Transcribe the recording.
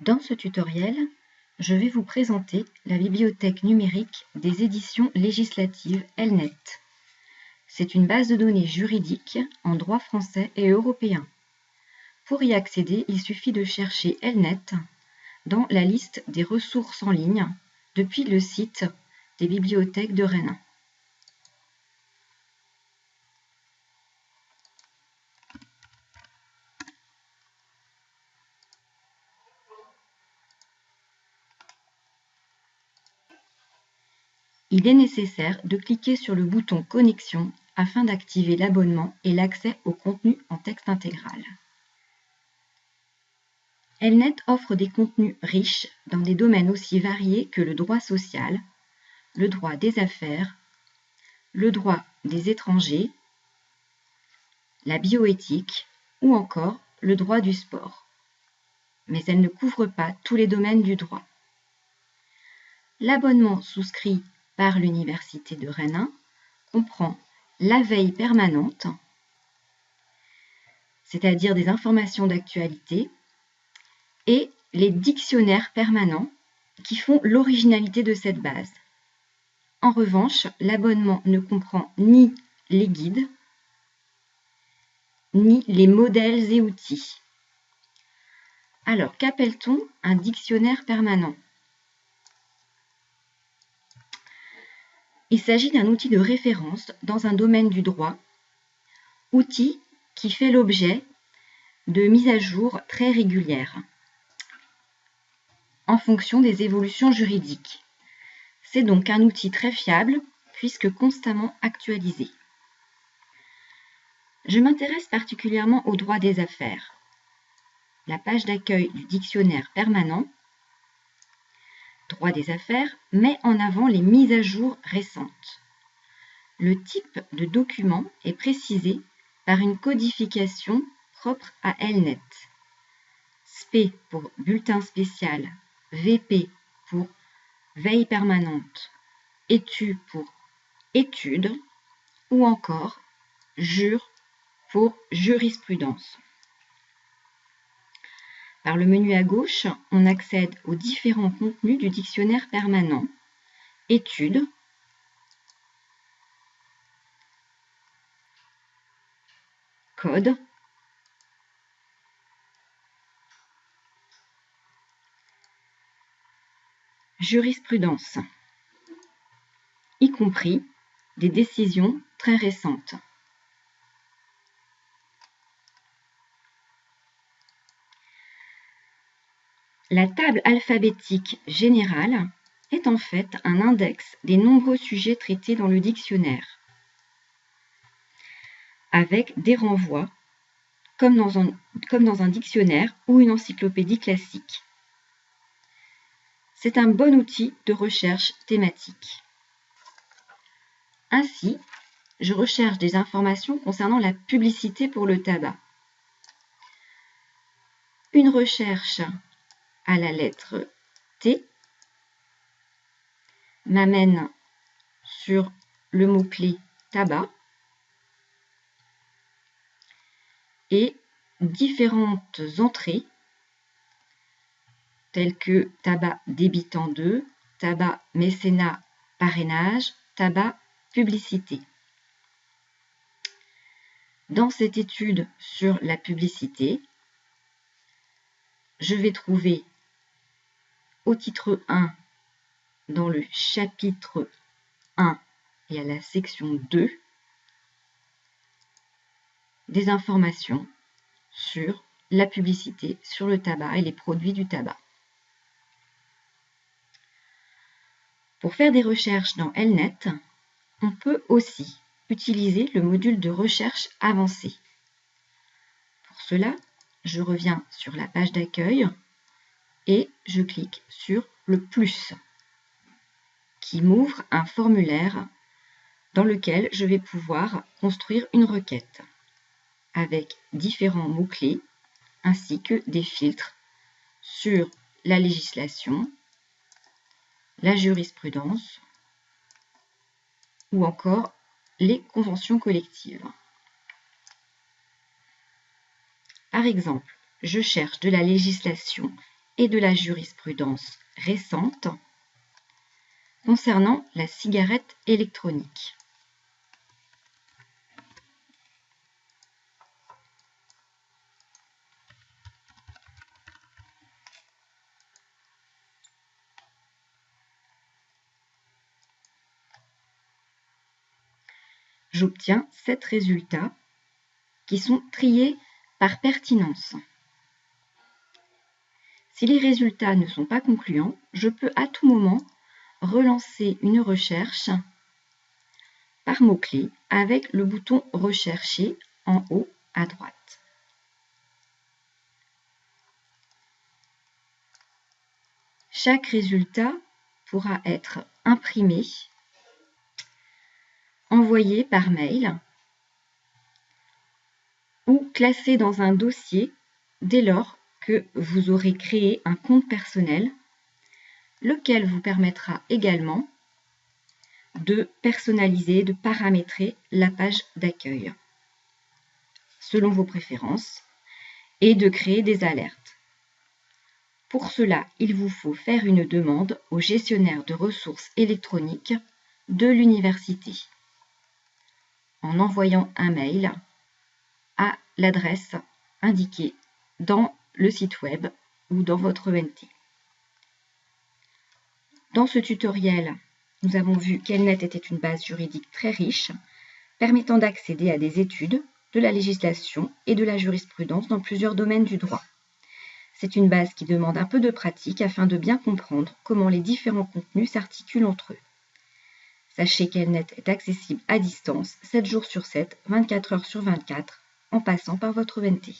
Dans ce tutoriel, je vais vous présenter la bibliothèque numérique des éditions législatives ELNET. C'est une base de données juridique en droit français et européen. Pour y accéder, il suffit de chercher ELNET dans la liste des ressources en ligne depuis le site des bibliothèques de Rennes. Il est nécessaire de cliquer sur le bouton Connexion afin d'activer l'abonnement et l'accès au contenu en texte intégral. ELNET offre des contenus riches dans des domaines aussi variés que le droit social, le droit des affaires, le droit des étrangers, la bioéthique ou encore le droit du sport. Mais elle ne couvre pas tous les domaines du droit. L'abonnement souscrit par l'Université de Rennes comprend la veille permanente, c'est-à-dire des informations d'actualité, et les dictionnaires permanents qui font l'originalité de cette base. En revanche, l'abonnement ne comprend ni les guides, ni les modèles et outils. Alors, qu'appelle-t-on un dictionnaire permanent? Il s'agit d'un outil de référence dans un domaine du droit, outil qui fait l'objet de mises à jour très régulières en fonction des évolutions juridiques. C'est donc un outil très fiable puisque constamment actualisé. Je m'intéresse particulièrement au droit des affaires. La page d'accueil du dictionnaire permanent droit des affaires met en avant les mises à jour récentes. Le type de document est précisé par une codification propre à ELNET. SP pour bulletin spécial, VP pour veille permanente, ETU pour étude ou encore JUR pour jurisprudence. Par le menu à gauche, on accède aux différents contenus du dictionnaire permanent, études, code, jurisprudence, y compris des décisions très récentes. La table alphabétique générale est en fait un index des nombreux sujets traités dans le dictionnaire, avec des renvois, comme dans un dictionnaire ou une encyclopédie classique. C'est un bon outil de recherche thématique. Ainsi, je recherche des informations concernant la publicité pour le tabac. Une recherche à la lettre T m'amène sur le mot-clé tabac et différentes entrées telles que tabac débitant 2, tabac mécénat parrainage, tabac publicité. Dans cette étude sur la publicité, je vais trouver au titre 1, dans le chapitre 1 et à la section 2, des informations sur la publicité, sur le tabac et les produits du tabac. Pour faire des recherches dans ELNET, on peut aussi utiliser le module de recherche avancée. Pour cela, je reviens sur la page d'accueil et je clique sur le plus qui m'ouvre un formulaire dans lequel je vais pouvoir construire une requête avec différents mots-clés ainsi que des filtres sur la législation, la jurisprudence ou encore les conventions collectives. Par exemple, je cherche de la législation et de la jurisprudence récente concernant la cigarette électronique. J'obtiens 7 résultats qui sont triés par pertinence. Si les résultats ne sont pas concluants, je peux à tout moment relancer une recherche par mot-clé avec le bouton « Rechercher » en haut à droite. Chaque résultat pourra être imprimé, envoyé par mail ou classé dans un dossier dès lors que vous aurez créé un compte personnel, lequel vous permettra également de personnaliser, de paramétrer la page d'accueil selon vos préférences et de créer des alertes. Pour cela, il vous faut faire une demande au gestionnaire de ressources électroniques de l'université en envoyant un mail à l'adresse indiquée dans le site web ou dans votre ENT. Dans ce tutoriel, nous avons vu qu'Elnet était une base juridique très riche, permettant d'accéder à des études, de la législation et de la jurisprudence dans plusieurs domaines du droit. C'est une base qui demande un peu de pratique afin de bien comprendre comment les différents contenus s'articulent entre eux. Sachez qu'Elnet est accessible à distance 7 jours sur 7, 24 heures sur 24, en passant par votre ENT.